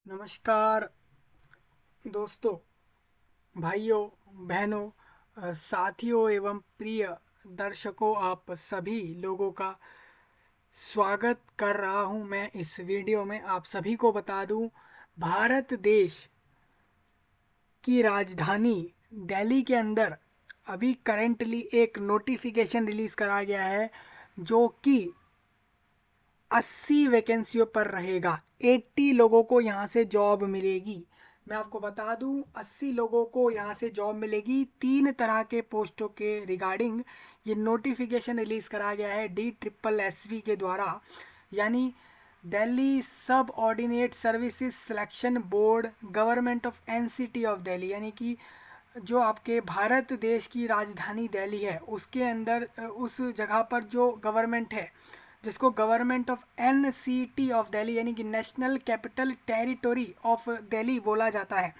नमस्कार दोस्तों, भाइयों, बहनों, साथियों एवं प्रिय दर्शकों, आप सभी लोगों का स्वागत कर रहा हूं मैं इस वीडियो में। आप सभी को बता दूं, भारत देश की राजधानी दिल्ली के अंदर अभी करेंटली एक नोटिफिकेशन रिलीज़ करा गया है जो कि 80 वैकेंसियों पर रहेगा। 80 लोगों को यहाँ से जॉब मिलेगी। मैं आपको बता दूं, 80 लोगों को यहाँ से जॉब मिलेगी। 3 तरह के पोस्टों के रिगार्डिंग ये नोटिफिकेशन रिलीज करा गया है DSSB के द्वारा, यानी दिल्ली सब ordinate services selection board, government of NCT of Delhi, यानी कि जो आपके भारत देश की राजधानी दिल्ली है उसके अंदर उस जगह पर जो गवर्नमेंट है, जिसको government of NCT of Delhi यानी कि national capital territory of Delhi बोला जाता है,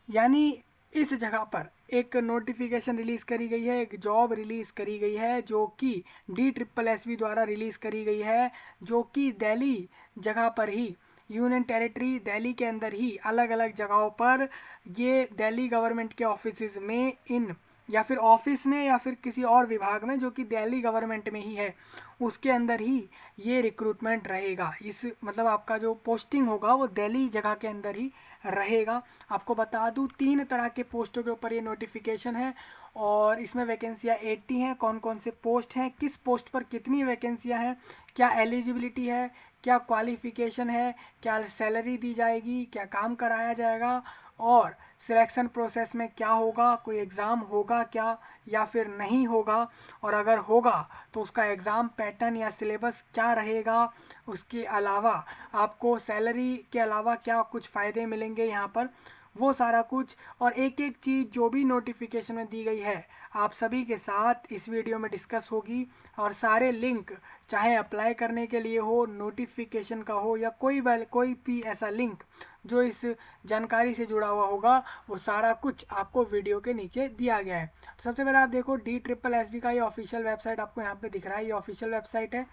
यानी इस जगह पर एक नोटिफिकेशन रिलीज़ करी गई है, एक जॉब रिलीज़ करी गई है जो कि DSSB द्वारा रिलीज़ करी गई है, जो कि दिल्ली जगह पर ही, यूनियन टेरिटरी दिल्ली के अंदर ही अलग अलग जगहों पर ये दिल्ली गवर्नमेंट के ऑफिस में इन या फिर ऑफिस में या फिर किसी और विभाग में जो कि दिल्ली गवर्नमेंट में ही है उसके अंदर ही ये रिक्रूटमेंट रहेगा। इस मतलब आपका जो पोस्टिंग होगा वो दिल्ली जगह के अंदर ही रहेगा। आपको बता दूं, 3 तरह के पोस्टों के ऊपर ये नोटिफिकेशन है और इसमें वैकेंसियाँ 80 हैं। कौन कौन से पोस्ट हैं, किस पोस्ट पर कितनी वैकेंसियाँ हैं, क्या एलिजिबिलिटी है, क्या क्वालिफिकेशन है, क्या सैलरी दी जाएगी, क्या काम कराया जाएगा और सिलेक्शन प्रोसेस में क्या होगा, कोई एग्ज़ाम होगा क्या या फिर नहीं होगा, और अगर होगा तो उसका एग्ज़ाम पैटर्न या सिलेबस क्या रहेगा। उसके अलावा आपको सैलरी के अलावा क्या कुछ फ़ायदे मिलेंगे यहाँ पर, वो सारा कुछ और एक एक चीज़ जो भी नोटिफिकेशन में दी गई है आप सभी के साथ इस वीडियो में डिस्कस होगी। और सारे लिंक, चाहे अप्लाई करने के लिए हो, नोटिफिकेशन का हो या कोई भी ऐसा लिंक जो इस जानकारी से जुड़ा हुआ होगा, वो सारा कुछ आपको वीडियो के नीचे दिया गया है। तो सबसे पहले आप देखो, DSSB का ये ऑफिशियल वेबसाइट आपको यहाँ पे दिख रहा है, ये ऑफिशियल वेबसाइट है।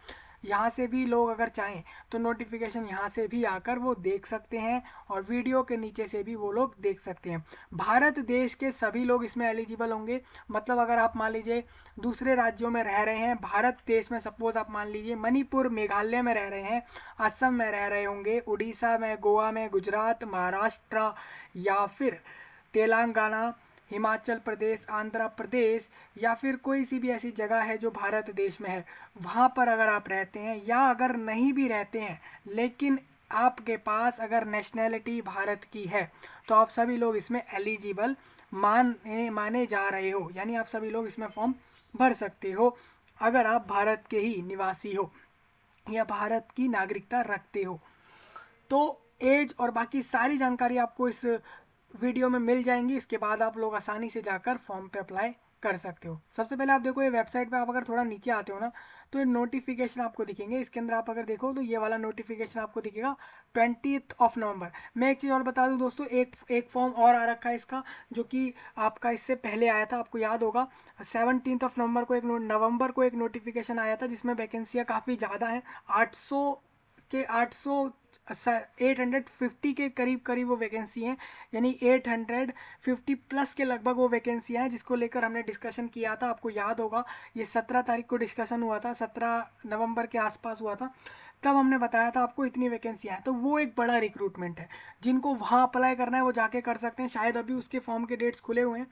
यहाँ से भी लोग अगर चाहें तो नोटिफिकेशन यहाँ से भी आकर वो देख सकते हैं और वीडियो के नीचे से भी वो लोग देख सकते हैं। भारत देश के सभी लोग इसमें एलिजिबल होंगे। मतलब अगर आप मान लीजिए दूसरे राज्यों में रह रहे हैं, भारत देश में सपोज आप मान लीजिए मणिपुर मेघालय में रह रहे हैं, असम में रह रहे होंगे, उड़ीसा में, गोवा में, गुजरात, महाराष्ट्र या फिर तेलंगाना, हिमाचल प्रदेश, आंध्र प्रदेश या फिर कोई सी भी ऐसी जगह है जो भारत देश में है, वहाँ पर अगर आप रहते हैं या अगर नहीं भी रहते हैं लेकिन आपके पास अगर नेशनैलिटी भारत की है तो आप सभी लोग इसमें एलिजिबल माने जा रहे हो, यानी आप सभी लोग इसमें फॉर्म भर सकते हो अगर आप भारत के ही निवासी हो या भारत की नागरिकता रखते हो। तो एज और बाकी सारी जानकारी आपको इस वीडियो में मिल जाएंगी। इसके बाद आप लोग आसानी से जाकर फॉर्म पे अप्लाई कर सकते हो। सबसे पहले आप देखो, ये वेबसाइट पे आप अगर थोड़ा नीचे आते हो ना तो ये नोटिफिकेशन आपको दिखेंगे। इसके अंदर आप अगर देखो तो ये वाला नोटिफिकेशन आपको दिखेगा 20 नवंबर। मैं एक चीज़ और बता दूं दोस्तों, एक एक फॉर्म और आ रखा है इसका, जो कि आपका इससे पहले आया था, आपको याद होगा 17 नवंबर को एक नोटिफिकेशन आया था जिसमें वैकेंसियाँ काफ़ी ज़्यादा हैं। 850 के करीब करीब वो वैकेंसी हैं, यानी 850 प्लस के लगभग वो वैकेंसियाँ हैं जिसको लेकर हमने डिस्कशन किया था। आपको याद होगा ये 17 तारीख को डिस्कशन हुआ था, 17 नवंबर के आसपास हुआ था, तब हमने बताया था आपको इतनी वैकेंसियाँ हैं। तो वो एक बड़ा रिक्रूटमेंट है, जिनको वहाँ अप्लाई करना है वो जाके कर सकते हैं। शायद अभी उसके फॉर्म के डेट्स खुले हुए हैं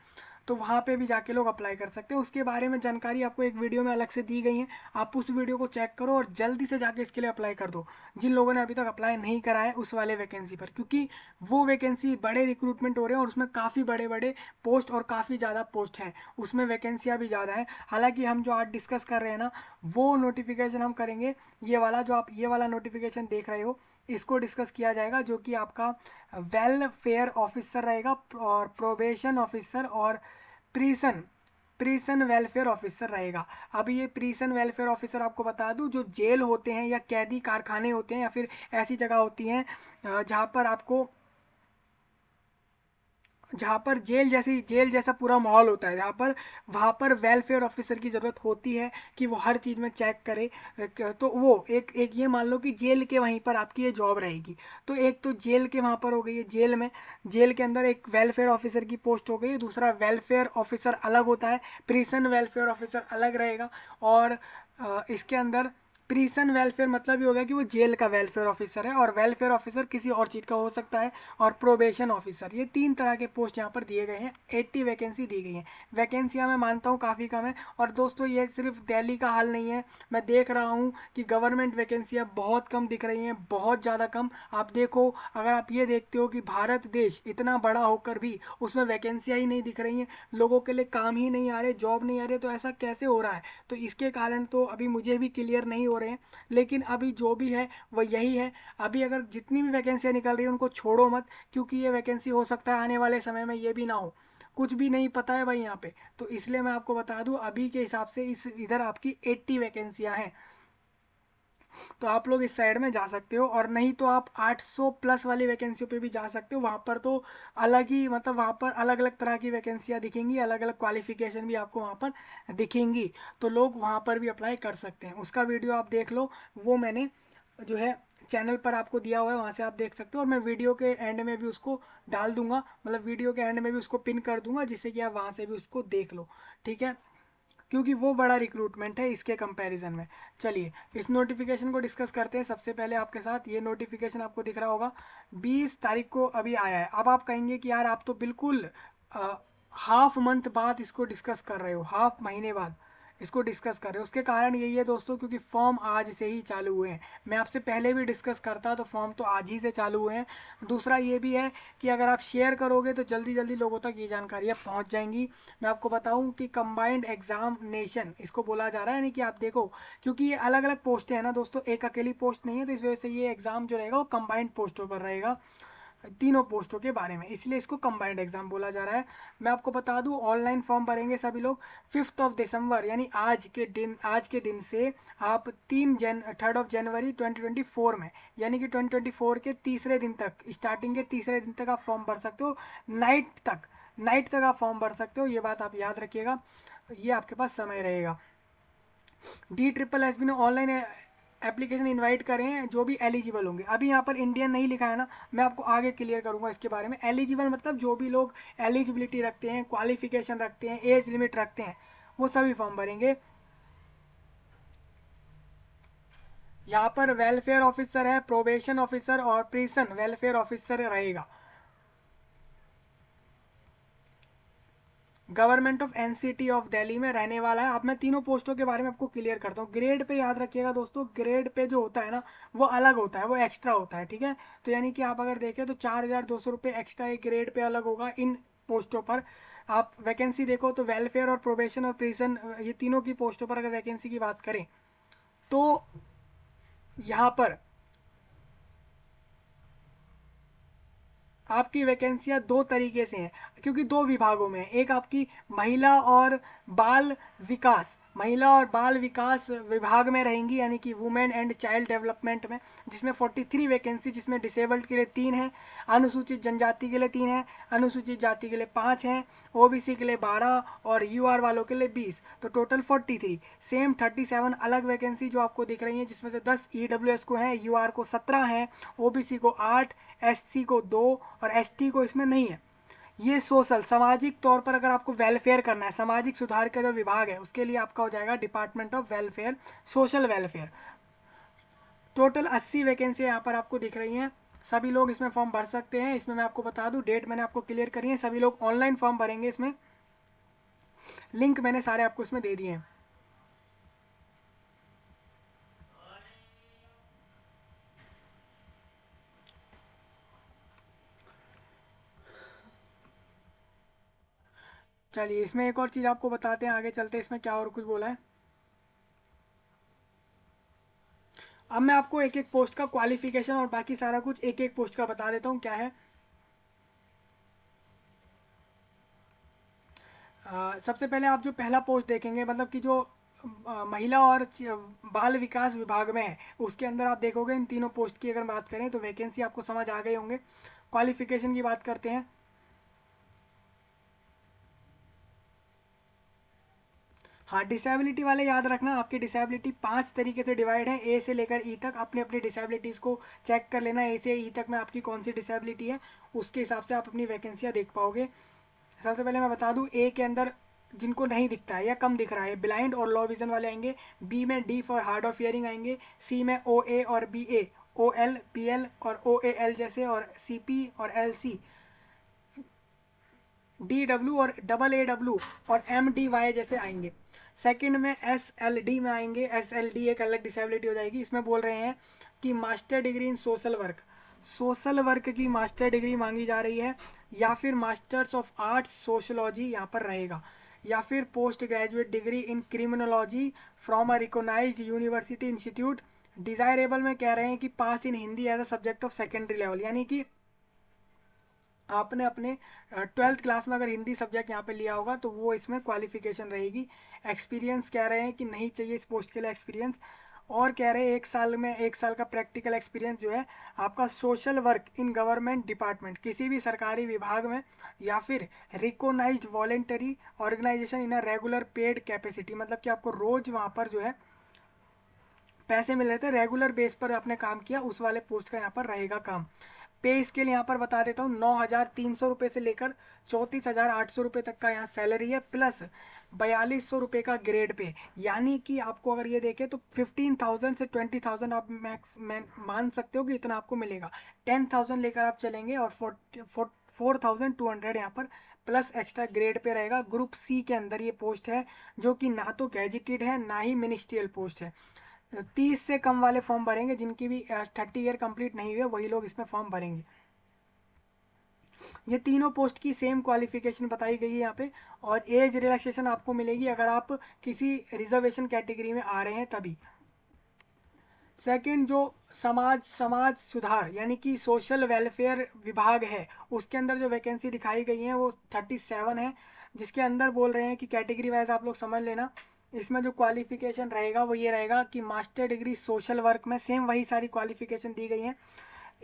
तो वहाँ पे भी जाके लोग अप्लाई कर सकते हैं। उसके बारे में जानकारी आपको एक वीडियो में अलग से दी गई है, आप उस वीडियो को चेक करो और जल्दी से जाके इसके लिए अप्लाई कर दो जिन लोगों ने अभी तक अप्लाई नहीं करा है उस वाले वैकेंसी पर, क्योंकि वो वैकेंसी बड़े रिक्रूटमेंट हो रहे हैं और उसमें काफ़ी बड़े बड़े पोस्ट और काफ़ी ज़्यादा पोस्ट हैं, उसमें वैकेंसियाँ भी ज़्यादा हैं। हालांकि हम जो आज डिस्कस कर रहे हैं ना, वो नोटिफिकेशन हम करेंगे, ये वाला जो आप ये वाला नोटिफिकेशन देख रहे हो इसको डिस्कस किया जाएगा, जो कि आपका वेलफेयर ऑफिसर रहेगा और प्रोबेशन ऑफिसर और प्रीसन प्रीसन वेलफेयर ऑफिसर रहेगा। अब ये प्रीसन वेलफेयर ऑफिसर आपको बता दूं, जो जेल होते हैं या कैदी कारखाने होते हैं या फिर ऐसी जगह होती हैं जहाँ पर आपको जहाँ पर जेल जैसा पूरा माहौल होता है, जहाँ पर वहाँ पर वेलफेयर ऑफिसर की ज़रूरत होती है कि वो हर चीज़ में चेक करे। तो वो एक एक ये मान लो कि जेल के वहीं पर आपकी ये जॉब रहेगी। तो एक तो जेल के वहाँ पर हो गई है, जेल में, जेल के अंदर एक वेलफेयर ऑफिसर की पोस्ट हो गई। दूसरा वेलफेयर ऑफिसर अलग होता है, प्रिजन वेलफेयर ऑफिसर अलग रहेगा। और इसके अंदर प्रिजन वेलफेयर मतलब ये हो गया कि वो जेल का वेलफेयर ऑफिसर है, और वेलफेयर ऑफिसर किसी और चीज़ का हो सकता है, और प्रोबेशन ऑफिसर। ये 3 तरह के पोस्ट यहाँ पर दिए गए हैं। 80 वैकेंसी दी गई हैं। वैकेंसियाँ मैं मानता हूँ काफ़ी कम है। और दोस्तों ये सिर्फ दिल्ली का हाल नहीं है, मैं देख रहा हूँ कि गवर्नमेंट वैकेंसियाँ बहुत कम दिख रही हैं, बहुत ज़्यादा कम। आप देखो, अगर आप ये देखते हो कि भारत देश इतना बड़ा होकर भी उसमें वैकेंसियाँ ही नहीं दिख रही हैं, लोगों के लिए काम ही नहीं आ रहे, जॉब नहीं आ रही, तो ऐसा कैसे हो रहा है? तो इसके कारण तो अभी मुझे भी क्लियर नहीं हो रहे हैं। लेकिन अभी जो भी है वो यही है। अभी अगर जितनी भी वैकेंसियाँ निकल रही हैं उनको छोड़ो मत, क्योंकि ये वैकेंसी हो सकता है आने वाले समय में ये भी ना हो, कुछ भी नहीं पता है भाई यहाँ पे। तो इसलिए मैं आपको बता दूं, अभी के हिसाब से इस इधर आपकी 80 वैकेंसियाँ हैं। तो आप लोग इस साइड में जा सकते हो, और नहीं तो आप 800 प्लस वाली वैकेंसियों पे भी जा सकते हो। वहाँ पर तो अलग ही, मतलब वहाँ पर अलग अलग तरह की वैकेंसियाँ दिखेंगी, अलग अलग क्वालिफिकेशन भी आपको वहाँ पर दिखेंगी। तो लोग वहाँ पर भी अप्लाई कर सकते हैं। उसका वीडियो आप देख लो, वो मैंने जो है चैनल पर आपको दिया हुआ है, वहाँ से आप देख सकते हो। और मैं वीडियो के एंड में भी उसको डाल दूंगा, मतलब वीडियो के एंड में भी उसको पिन कर दूंगा, जिससे कि आप वहाँ से भी उसको देख लो। ठीक है, क्योंकि वो बड़ा रिक्रूटमेंट है इसके कंपैरिजन में। चलिए इस नोटिफिकेशन को डिस्कस करते हैं। सबसे पहले आपके साथ ये नोटिफिकेशन आपको दिख रहा होगा, 20 तारीख को अभी आया है। अब आप कहेंगे कि यार आप तो बिल्कुल हाफ मंथ बाद इसको डिस्कस कर रहे हो, हाफ महीने बाद इसको डिस्कस कर रहे हो। उसके कारण यही है दोस्तों, क्योंकि फॉर्म आज से ही चालू हुए हैं। मैं आपसे पहले भी डिस्कस करता तो फॉर्म तो आज ही से चालू हुए हैं। दूसरा ये भी है कि अगर आप शेयर करोगे तो जल्दी जल्दी लोगों तक ये जानकारियाँ पहुँच जाएंगी। मैं आपको बताऊं कि कंबाइंड एग्जामिनेशन इसको बोला जा रहा है, यानी कि आप देखो, क्योंकि ये अलग अलग पोस्टें हैं ना दोस्तों, एक अकेली पोस्ट नहीं है, तो इस वजह से ये एग्जाम जो रहेगा वो कंबाइंड पोस्टों पर रहेगा, तीनों पोस्टों के बारे में, इसलिए इसको कंबाइंड एग्जाम बोला जा रहा है। मैं आपको बता दूं, ऑनलाइन फॉर्म भरेंगे सभी लोग 5 दिसंबर, यानी आज के दिन से आप 3 जनवरी 2024 में, यानी कि 2024 के तीसरे दिन तक, स्टार्टिंग के तीसरे दिन तक आप फॉर्म भर सकते हो। नाइट तक आप फॉर्म भर सकते हो, ये बात आप याद रखिएगा, ये आपके पास समय रहेगा। DSSB ने ऑनलाइन एप्लीकेशन इनवाइट करे हैं जो भी एलिजिबल होंगे। अभी यहाँ पर इंडियन नहीं लिखा है ना, मैं आपको आगे क्लियर करूंगा इसके बारे में। एलिजिबल मतलब जो भी लोग एलिजिबिलिटी रखते हैं, क्वालिफिकेशन रखते हैं, एज लिमिट रखते हैं, वो सभी फॉर्म भरेंगे। यहाँ पर वेलफेयर ऑफिसर है, प्रोबेशन ऑफिसर और प्रिजन वेलफेयर ऑफिसर रहेगा। Government of NCT of Delhi में रहने वाला है। अब मैं तीनों पोस्टों के बारे में आपको क्लियर करता हूँ। ग्रेड पे याद रखिएगा दोस्तों, ग्रेड पे जो होता है ना वो अलग होता है, वो एक्स्ट्रा होता है। ठीक है, तो यानी कि आप अगर देखें तो 4,200 रुपये एक्स्ट्रा एक ग्रेड पे अलग होगा इन पोस्टों पर। आप वैकेंसी देखो तो वेलफेयर और प्रोबेशन और प्रिजन, ये तीनों की पोस्टों पर अगर वैकेंसी की बात करें तो यहाँ पर आपकी वैकेंसियां दो तरीके से हैं, क्योंकि दो विभागों में है। एक आपकी बाल बाल विकास विभाग में रहेंगी, यानी कि वुमेन एंड चाइल्ड डेवलपमेंट में, जिसमें 43 वैकेंसी, जिसमें डिसेबल्ड के लिए 3 है, अनुसूचित जनजाति के लिए 3 है, अनुसूचित जाति के लिए 5 हैं, ओबीसी के लिए 12 और यूआर वालों के लिए 20, तो टोटल 43। सेम 37 अलग वैकेंसी जो आपको दिख रही है, जिसमें से 10 ईडब्ल्यूएस को हैं, यूआर को 17 हैं, ओबीसी को 8, एससी को 2 और एसटी को इसमें नहीं है। ये सोशल, सामाजिक तौर पर अगर आपको वेलफेयर करना है, सामाजिक सुधार का जो विभाग है उसके लिए आपका हो जाएगा department of welfare, social welfare. Total 80 vacancy यहाँ पर आपको दिख रही हैं। सभी लोग इसमें फॉर्म भर सकते हैं। इसमें मैं आपको बता दूं, डेट मैंने आपको क्लियर करी है, सभी लोग ऑनलाइन फॉर्म भरेंगे। इसमें लिंक मैंने सारे आपको इसमें दे दिए हैं। चलिए इसमें एक और चीज़ आपको बताते हैं, आगे चलते हैं इसमें क्या और कुछ बोला है। अब मैं आपको एक एक पोस्ट का क्वालिफिकेशन और बाकी सारा कुछ एक एक पोस्ट का बता देता हूँ क्या है। सबसे पहले आप जो पहला पोस्ट देखेंगे, मतलब कि जो महिला और बाल विकास विभाग में है, उसके अंदर आप देखोगे इन तीनों पोस्ट की अगर बात करें तो वैकेंसी आपको समझ आ गए होंगे। क्वालिफिकेशन की बात करते हैं। हाँ, डिसेबिलिटी वाले याद रखना, आपकी डिसेबिलिटी 5 तरीके से डिवाइड है, ए से लेकर ई तक। अपने अपनी डिसेबिलिटीज़ को चेक कर लेना, ए से ई तक में आपकी कौन सी डिसेबिलिटी है, उसके हिसाब से आप अपनी वैकेंसियाँ देख पाओगे। सबसे पहले मैं बता दूं, ए के अंदर जिनको नहीं दिखता है या कम दिख रहा है, ब्लाइंड और लो विजन वाले आएंगे। बी में D for hard of hearing आएंगे। सी में ओ ए और बी ए, ओ एल बी एल और ओ ए एल जैसे, और सी पी और एल सी, डी डब्ल्यू और डबल ए डब्ल्यू और एम डी वाई जैसे आएंगे। सेकंड में एस एल डी में आएंगे। एस एल डी एक अलग डिसेबिलिटी हो जाएगी। इसमें बोल रहे हैं कि master degree in social work, social work की मास्टर डिग्री मांगी जा रही है, या फिर मास्टर्स ऑफ आर्ट्स सोशोलॉजी यहाँ पर रहेगा, या फिर post graduate degree in criminology from a recognized university institute. Desirable में कह रहे हैं कि pass in Hindi as a subject of secondary level, यानी कि आपने अपने 12th क्लास में अगर हिंदी सब्जेक्ट यहाँ पे लिया होगा तो वो इसमें क्वालिफिकेशन रहेगी। एक्सपीरियंस कह रहे हैं कि नहीं चाहिए इस पोस्ट के लिए एक्सपीरियंस, और कह रहे हैं 1 साल में 1 साल का प्रैक्टिकल एक्सपीरियंस जो है आपका social work in government department, किसी भी सरकारी विभाग में, या फिर recognised voluntary organisation in a regular paid capacity, मतलब कि आपको रोज वहाँ पर जो है पैसे मिल रहे थे, रेगुलर बेस पर आपने काम किया, उस वाले पोस्ट का यहाँ पर रहेगा काम। पे स्केल यहाँ पर बता देता हूँ, 9,300 रुपये से लेकर 34,800 रुपये तक का यहाँ सैलरी है, प्लस 4,200 रुपये का ग्रेड पे। यानी कि आपको अगर ये देखें तो 15,000 से 20,000 आप मैक्स मान सकते हो कि इतना आपको मिलेगा। 10,000 लेकर आप चलेंगे, और 4,200 यहाँ पर प्लस एक्स्ट्रा ग्रेड पे रहेगा। ग्रुप सी के अंदर ये पोस्ट है, जो कि ना तो गैजेटेड है ना ही मिनिस्ट्रियल पोस्ट है। 30 से कम वाले फॉर्म भरेंगे, जिनकी भी 30 ईयर कंप्लीट नहीं हुए वही लोग इसमें फॉर्म भरेंगे। ये तीनों पोस्ट की सेम क्वालिफिकेशन बताई गई है यहाँ पे, और एज रिलैक्सेशन आपको मिलेगी अगर आप किसी रिजर्वेशन कैटेगरी में आ रहे हैं तभी। सेकंड, जो समाज समाज सुधार यानी कि सोशल वेलफेयर विभाग है, उसके अंदर जो वैकेंसी दिखाई गई है वो 37 है, जिसके अंदर बोल रहे हैं कि कैटेगरी वाइज आप लोग समझ लेना। इसमें जो क्वालिफिकेशन रहेगा वो ये रहेगा कि मास्टर डिग्री सोशल वर्क में सेम वही सारी क्वालिफिकेशन दी गई है।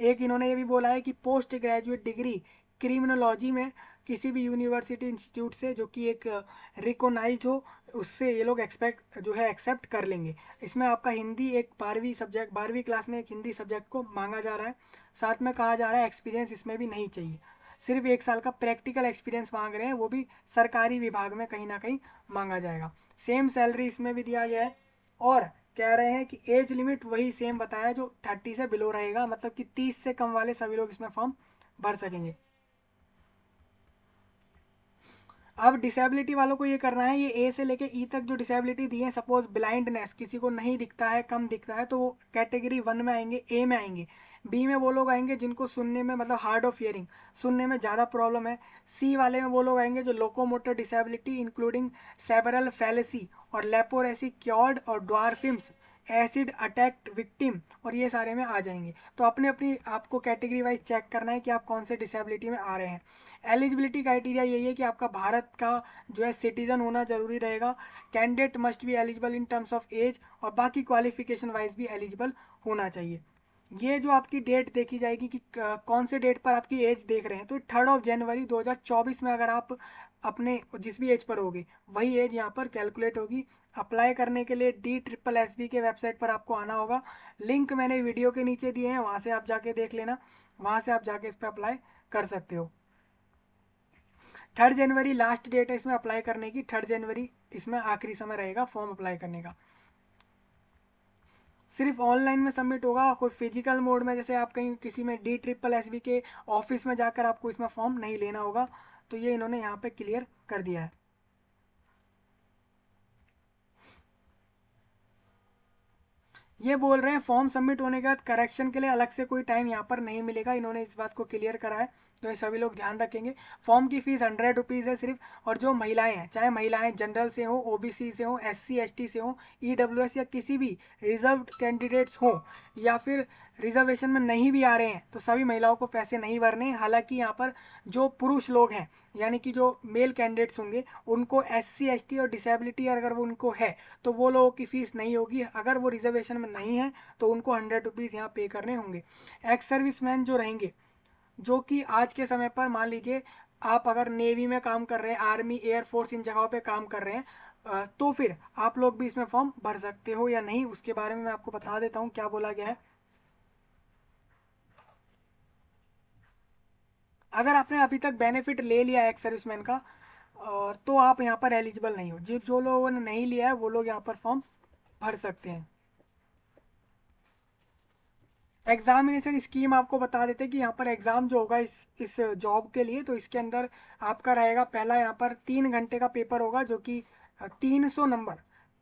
एक इन्होंने ये भी बोला है कि पोस्ट ग्रेजुएट डिग्री क्रिमिनोलॉजी में किसी भी यूनिवर्सिटी इंस्टीट्यूट से जो कि एक रिकोगनाइज्ड हो, उससे ये लोग एक्सपेक्ट जो है एक्सेप्ट कर लेंगे। इसमें आपका हिंदी एक 12वीं क्लास में एक हिंदी सब्जेक्ट को मांगा जा रहा है। साथ में कहा जा रहा है एक्सपीरियंस इसमें भी नहीं चाहिए, सिर्फ 1 साल का प्रैक्टिकल एक्सपीरियंस मांग रहे हैं, वो भी सरकारी विभाग में कहीं ना कहीं मांगा जाएगा। सेम सैलरी इसमें भी दिया गया है, और कह रहे हैं कि एज लिमिट वही सेम बताया जो 30 से बिलो रहेगा, मतलब कि 30 से कम वाले सभी लोग इसमें फॉर्म भर सकेंगे। अब डिसेबिलिटी वालों को ये करना है, ये ए से लेके ई तक जो डिसेबिलिटी दी है, सपोज ब्लाइंडनेस किसी को नहीं दिखता है, कम दिखता है, तो वो कैटेगरी 1 में आएंगे, ए में आएंगे। बी में वो लोग आएंगे जिनको सुनने में मतलब हार्ड ऑफ हियरिंग, सुनने में ज़्यादा प्रॉब्लम है। सी वाले में वो लोग आएंगे जो लोकोमोटर डिसेबिलिटी इंक्लूडिंग सेबरल फैलेसी और लेपोरेसी क्योर्ड और ड्वार्फिम्स, एसिड अटैक्ट विक्टिम, और ये सारे में आ जाएंगे। तो अपने अपनी आपको कैटेगरी वाइज चेक करना है कि आप कौन से डिसेबिलिटी में आ रहे हैं। एलिजिबिलिटी क्राइटेरिया यही है कि आपका भारत का जो है सिटीजन होना जरूरी रहेगा। Candidate must be eligible in terms of age, और बाकी क्वालिफिकेशन वाइज भी एलिजिबल होना चाहिए। ये जो आपकी डेट देखी जाएगी कि कौन से डेट पर आपकी एज देख रहे हैं, तो 3 जनवरी 2024 में अगर आप अपने जिस भी एज पर होगी वही एज यहाँ पर कैलकुलेट होगी। अप्लाई करने के लिए DSSB के वेबसाइट पर आपको आना होगा। लिंक मैंने वीडियो के नीचे दिए हैं, वहाँ से आप जाके देख लेना, वहाँ से आप जाके इस पर अप्लाई कर सकते हो। 3 जनवरी लास्ट डेट है इसमें अप्लाई करने की, 3 जनवरी इसमें आखिरी समय रहेगा फॉर्म अप्लाई करने का। सिर्फ ऑनलाइन में सबमिट होगा, कोई फिजिकल मोड में जैसे आप कहीं किसी में DSSB के ऑफिस में जाकर आपको इसमें फॉर्म नहीं लेना होगा। तो ये इन्होंने यहाँ पे क्लियर कर दिया है। ये बोल रहे हैं फॉर्म सबमिट होने के बाद करेक्शन के लिए अलग से कोई टाइम यहाँ पर नहीं मिलेगा, इन्होंने इस बात को क्लियर करा है, तो ये सभी लोग ध्यान रखेंगे। फॉर्म की फीस 100 रुपीज़ है सिर्फ, और जो महिलाएं हैं, चाहे महिलाएं जनरल से हो, OBC से हो, SC ST से हो, EWS या किसी भी रिजर्व कैंडिडेट्स हो, या फिर रिजर्वेशन में नहीं भी आ रहे हैं, तो सभी महिलाओं को पैसे नहीं भरने। हालांकि यहाँ पर जो पुरुष लोग हैं यानी कि जो मेल कैंडिडेट्स होंगे उनको SC ST और डिसेबिलिटी अगर वो उनको है तो वो लोगों की फीस नहीं होगी। अगर वो रिजर्वेशन में नहीं है तो उनको 100 रुपीज़ यहाँ पे करने होंगे। एक्स सर्विसमैन जो रहेंगे, जो कि आज के समय पर मान लीजिए आप अगर नेवी में काम कर रहे हैं, आर्मी एयरफोर्स इन जगहों पे काम कर रहे हैं, तो फिर आप लोग भी इसमें फॉर्म भर सकते हो या नहीं, उसके बारे में मैं आपको बता देता हूँ क्या बोला गया है। अगर आपने अभी तक बेनिफिट ले लिया है एक्स सर्विसमैन का, और तो आप यहाँ पर एलिजिबल नहीं हो। जो लोगों ने नहीं लिया है वो लोग यहाँ पर फॉर्म भर सकते हैं। एग्जामिनेशन स्कीम आपको बता देते हैं कि यहाँ पर एग्ज़ाम जो होगा इस जॉब के लिए, तो इसके अंदर आपका रहेगा, पहला यहाँ पर 3 घंटे का पेपर होगा जो कि 300 नंबर,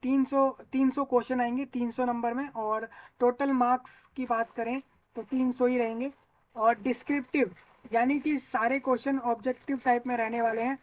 300 क्वेश्चन आएंगे 300 नंबर में। और टोटल मार्क्स की बात करें तो 300 ही रहेंगे। और डिस्क्रिप्टिव यानी कि सारे क्वेश्चन ऑब्जेक्टिव टाइप में रहने वाले हैं।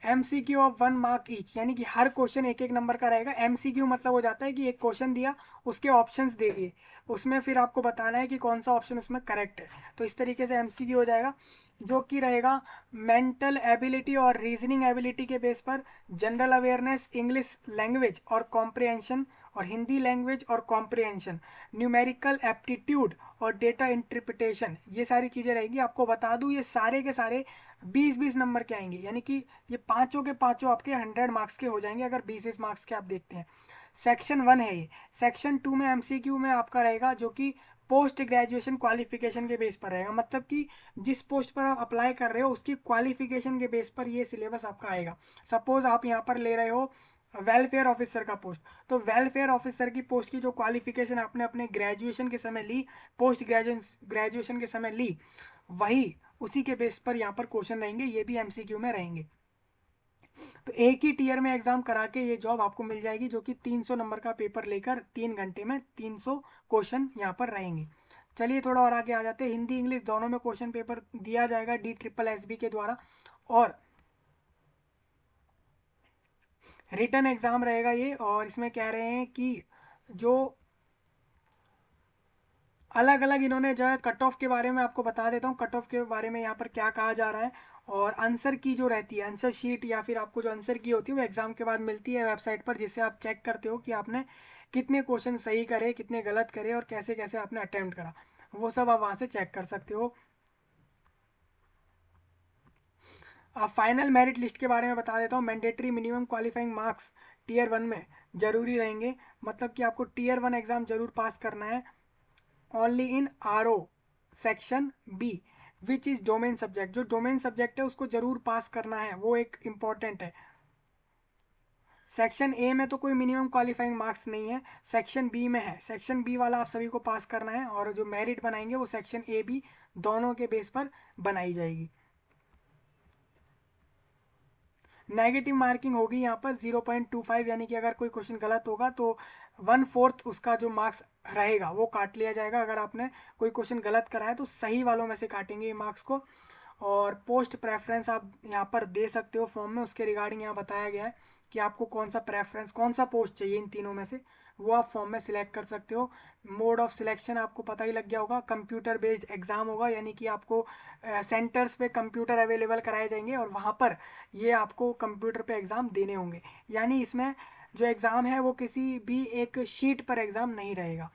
MCQ ऑफ 1 मार्क ईच, यानी कि हर क्वेश्चन एक एक नंबर का रहेगा। MCQ मतलब हो जाता है कि एक क्वेश्चन दिया, उसके ऑप्शंस दे दिए, उसमें फिर आपको बताना है कि कौन सा ऑप्शन उसमें करेक्ट है। तो इस तरीके से MCQ हो जाएगा, जो कि रहेगा मेंटल एबिलिटी और रीजनिंग एबिलिटी के बेस पर, जनरल अवेयरनेस, इंग्लिश लैंग्वेज और कॉम्प्रिहेंशन, और हिंदी लैंग्वेज और कॉम्प्रिहेंशन, न्यूमेरिकल एप्टीट्यूड और डेटा इंटरप्रिटेशन, ये सारी चीज़ें रहेगी। आपको बता दूं ये सारे के सारे 20-20 नंबर के आएंगे, यानी कि ये पांचों के पांचों आपके 100 मार्क्स के हो जाएंगे अगर 20-20 मार्क्स के आप देखते हैं। सेक्शन 1 है ये। सेक्शन 2 में MCQ में आपका रहेगा जो कि पोस्ट ग्रेजुएशन क्वालिफिकेशन के बेस पर रहेगा, मतलब कि जिस पोस्ट पर आप अप्लाई कर रहे हो उसकी क्वालिफिकेशन के बेस पर ये सिलेबस आपका आएगा। सपोज आप यहाँ पर ले रहे हो वेलफेयर ऑफिसर का पोस्ट, तो वेलफेयर ऑफिसर की पोस्ट की जो क्वालिफिकेशन आपने अपने ग्रेजुएशन के समय ली, पोस्ट ग्रेजुएशन के समय ली, वही उसी के बेस पर यहाँ पर क्वेश्चन रहेंगे, ये भी MCQ में रहेंगे। तो एक ही टीयर में एग्जाम करा के ये जॉब आपको मिल जाएगी, जो कि 300 नंबर का पेपर लेकर 3 घंटे में 300 क्वेश्चन यहाँ पर रहेंगे। चलिए थोड़ा और आगे आ जाते हैं। हिंदी इंग्लिश दोनों में क्वेश्चन पेपर दिया जाएगा DSSB के द्वारा, और रिटर्न एग्जाम रहेगा ये। और इसमें कह रहे हैं कि जो अलग अलग इन्होंने जो है कट ऑफ के बारे में आपको बता देता हूँ, कट ऑफ के बारे में यहाँ पर क्या कहा जा रहा है। और आंसर की जो रहती है, आंसर शीट या फिर आपको जो आंसर की होती है वो एग्जाम के बाद मिलती है वेबसाइट पर, जिससे आप चेक करते हो कि आपने कितने क्वेश्चन सही करे, कितने गलत करे और कैसे कैसे आपने अटेम्प्ट करा, वो सब आप वहाँ से चेक कर सकते हो। अब फाइनल मेरिट लिस्ट के बारे में बता देता हूँ। Mandatory minimum qualifying marks tier 1 में जरूरी रहेंगे, मतलब कि आपको टीयर 1 एग्जाम जरूर पास करना है। Only in RO section B which is domain subject, जो डोमेन सब्जेक्ट है उसको जरूर पास करना है, वो एक इम्पॉर्टेंट है। सेक्शन A में तो कोई मिनिमम क्वालिफाइंग मार्क्स नहीं है, सेक्शन B में है। सेक्शन B वाला आप सभी को पास करना है, और जो मेरिट बनाएंगे वो सेक्शन A B दोनों के बेस पर बनाई जाएगी। नेगेटिव मार्किंग होगी यहाँ पर 0.25, यानी कि अगर कोई क्वेश्चन गलत होगा तो 1/4 उसका जो मार्क्स रहेगा वो काट लिया जाएगा। अगर आपने कोई क्वेश्चन गलत करा है तो सही वालों में से काटेंगे ये मार्क्स को। और पोस्ट प्रेफरेंस आप यहाँ पर दे सकते हो फॉर्म में, उसके रिगार्डिंग यहाँ बताया गया है कि आपको कौन सा प्रेफरेंस, कौन सा पोस्ट चाहिए इन तीनों में से, वो आप फॉर्म में सिलेक्ट कर सकते हो। मोड ऑफ सिलेक्शन आपको पता ही लग गया होगा, कंप्यूटर बेस्ड एग्जाम होगा, यानी कि आपको सेंटर्स पे कंप्यूटर अवेलेबल कराए जाएंगे और वहाँ पर ये आपको कंप्यूटर पे एग्ज़ाम देने होंगे। यानी इसमें जो एग्ज़ाम है वो किसी भी एक शीट पर एग्ज़ाम नहीं रहेगा।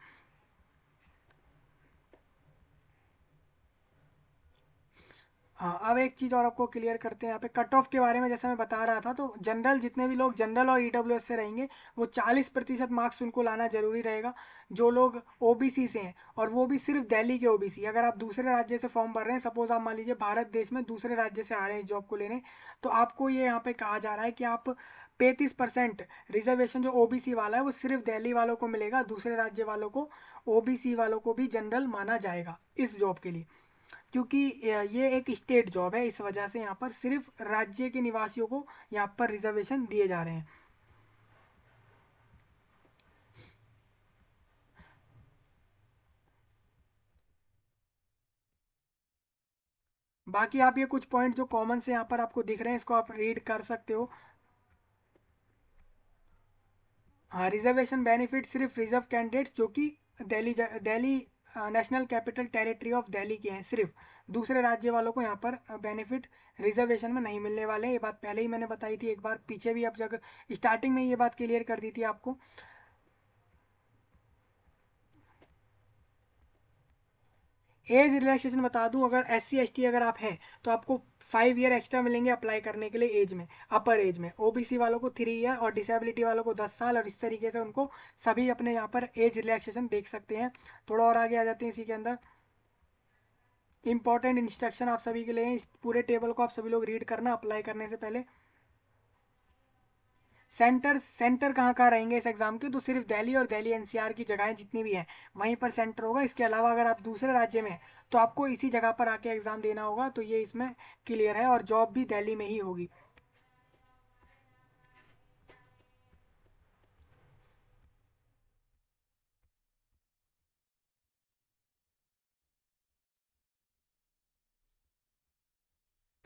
हाँ, अब एक चीज़ और आपको क्लियर करते हैं यहाँ पे कट ऑफ के बारे में। जैसे मैं बता रहा था, तो जनरल जितने भी लोग जनरल और EWS से रहेंगे वो 40% मार्क्स उनको लाना जरूरी रहेगा। जो लोग OBC से हैं, और वो भी सिर्फ दिल्ली के OBC, अगर आप दूसरे राज्य से फॉर्म भर रहे हैं, सपोज आप मान लीजिए भारत देश में दूसरे राज्य से आ रहे हैं जॉब को लेने, तो आपको ये यहाँ पे कहा जा रहा है कि आप 35% रिजर्वेशन जो OBC वाला है वो सिर्फ दिल्ली वालों को मिलेगा, दूसरे राज्य वालों को, OBC वालों को भी जनरल माना जाएगा इस जॉब के लिए। क्योंकि ये एक स्टेट जॉब है, इस वजह से यहाँ पर सिर्फ राज्य के निवासियों को यहाँ पर रिजर्वेशन दिए जा रहे हैं। बाकी आप ये कुछ पॉइंट जो कॉमन से यहाँ पर आपको दिख रहे हैं इसको आप रीड कर सकते हो। हाँ, रिजर्वेशन बेनिफिट सिर्फ रिजर्व कैंडिडेट्स जो कि Delhi national capital territory of Delhi के हैं, सिर्फ दूसरे राज्य वालों को यहाँ पर बेनिफिट रिजर्वेशन में नहीं मिलने वाले हैं। ये बात पहले ही मैंने बताई थी एक बार पीछे भी, अब जगह स्टार्टिंग में ये बात क्लियर कर दी थी आपको। एज रिलैक्सेशन बता दूं, अगर SC ST अगर आप हैं तो आपको 5 ईयर एक्स्ट्रा मिलेंगे अप्लाई करने के लिए एज में, अपर एज में। ओबीसी वालों को 3 ईयर और डिसेबिलिटी वालों को 10 साल, और इस तरीके से उनको सभी अपने यहाँ पर एज रिलैक्सेशन देख सकते हैं। थोड़ा और आगे आ जाते हैं इसी के अंदर। इंपॉर्टेंट इंस्ट्रक्शन आप सभी के लिए, इस पूरे टेबल को आप सभी लोग रीड करना अप्लाई करने से पहले। सेंटर कहाँ कहाँ रहेंगे इस एग्जाम के, तो सिर्फ दिल्ली और दिल्ली एनसीआर की जगहें जितनी भी हैं वहीं पर सेंटर होगा। इसके अलावा अगर आप दूसरे राज्य में हैं तो आपको इसी जगह पर आके एग्जाम देना होगा। तो ये इसमें क्लियर है, और जॉब भी दिल्ली में ही होगी।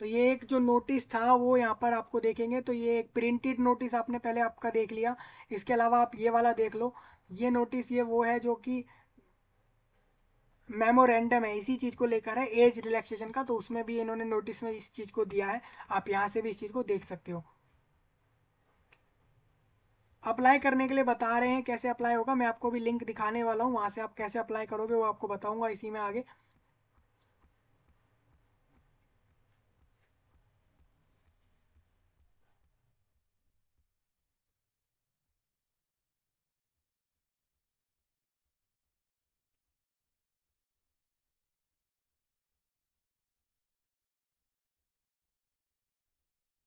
तो ये एक जो नोटिस था वो यहाँ पर आपको देखेंगे, तो ये एक प्रिंटेड नोटिस आपने पहले आपका देख लिया। इसके अलावा आप ये वाला देख लो, ये नोटिस ये वो है जो कि मेमोरेंडम है, इसी चीज़ को लेकर है, एज रिलैक्सेशन का। तो उसमें भी इन्होंने नोटिस में इस चीज़ को दिया है, आप यहाँ से भी इस चीज़ को देख सकते हो। अप्लाई करने के लिए बता रहे हैं, कैसे अप्लाई होगा मैं आपको भी लिंक दिखाने वाला हूँ, वहाँ से आप कैसे अप्लाई करोगे वो आपको बताऊंगा इसी में आगे।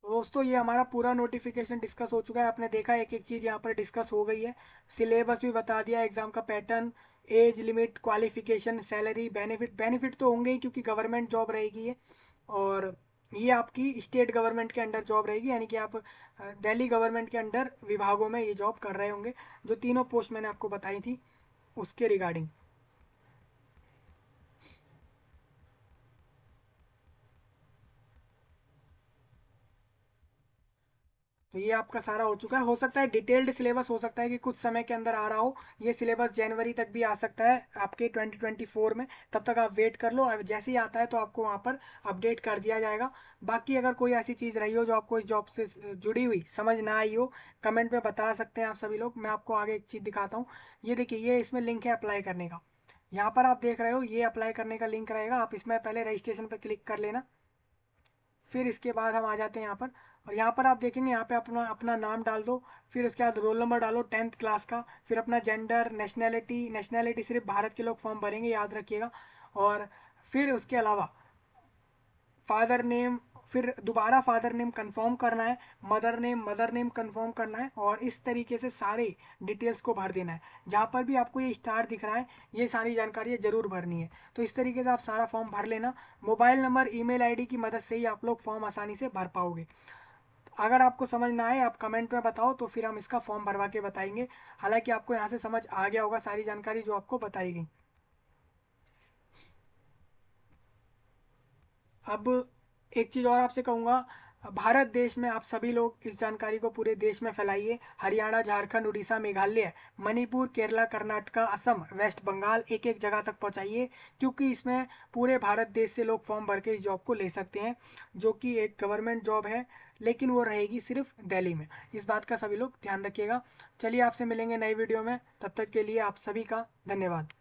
तो दोस्तों ये हमारा पूरा नोटिफिकेशन डिस्कस हो चुका है। आपने देखा एक एक चीज़ यहाँ पर डिस्कस हो गई है। सिलेबस भी बता दिया, एग्जाम का pattern, age limit, qualification, salary, benefit. Benefit तो होंगे ही क्योंकि गवर्नमेंट जॉब रहेगी ये। और ये आपकी स्टेट गवर्नमेंट के अंडर जॉब रहेगी, यानी कि आप दिल्ली गवर्नमेंट के अंडर विभागों में ये जॉब कर रहे होंगे, जो तीनों पोस्ट मैंने आपको बताई थी उसके रिगार्डिंग। तो ये आपका सारा हो चुका है। हो सकता है डिटेल्ड सिलेबस हो सकता है कि कुछ समय के अंदर आ रहा हो, ये सिलेबस जनवरी तक भी आ सकता है आपके 2024 में। तब तक आप वेट कर लो, अब जैसे ही आता है तो आपको वहाँ पर अपडेट कर दिया जाएगा। बाकी अगर कोई ऐसी चीज़ रही हो जो आपको इस जॉब से जुड़ी हुई समझ ना आई हो, कमेंट में बता सकते हैं आप सभी लोग। मैं आपको आगे एक चीज़ दिखाता हूँ। ये देखिए, ये इसमें लिंक है अप्लाई करने का। यहाँ पर आप देख रहे हो ये अप्लाई करने का लिंक रहेगा, आप इसमें पहले रजिस्ट्रेशन पर क्लिक कर लेना। फिर इसके बाद हम आ जाते हैं यहाँ पर, और यहाँ पर आप देखेंगे यहाँ पे अपना अपना नाम डाल दो। फिर उसके बाद रोल नंबर डालो 10th क्लास का। फिर अपना जेंडर, नेशनैलिटी सिर्फ भारत के लोग फॉर्म भरेंगे, याद रखिएगा। और फिर उसके अलावा फादर नेम, फिर दोबारा फादर नेम कंफर्म करना है, मदर नेम कंफर्म करना है, और इस तरीके से सारे डिटेल्स को भर देना है। जहाँ पर भी आपको ये स्टार दिख रहा है ये सारी जानकारी जरूर भरनी है। तो इस तरीके से आप सारा फॉर्म भर लेना। मोबाइल नंबर, ईमेल आईडी की मदद से ही आप लोग फॉर्म आसानी से भर पाओगे। अगर आपको समझ ना आए आप कमेंट में बताओ, तो फिर हम इसका फॉर्म भरवा के बताएंगे। हालांकि आपको यहाँ से समझ आ गया होगा सारी जानकारी जो आपको बताई गई। अब एक चीज़ और आपसे कहूँगा, भारत देश में आप सभी लोग इस जानकारी को पूरे देश में फैलाइए। हरियाणा, झारखंड, उड़ीसा, मेघालय, मणिपुर, केरला, कर्नाटका, असम, वेस्ट बंगाल, एक एक जगह तक पहुँचाइए, क्योंकि इसमें पूरे भारत देश से लोग फॉर्म भर के इस जॉब को ले सकते हैं, जो कि एक गवर्नमेंट जॉब है, लेकिन वो रहेगी सिर्फ दिल्ली में। इस बात का सभी लोग ध्यान रखिएगा। चलिए आपसे मिलेंगे नई वीडियो में, तब तक के लिए आप सभी का धन्यवाद।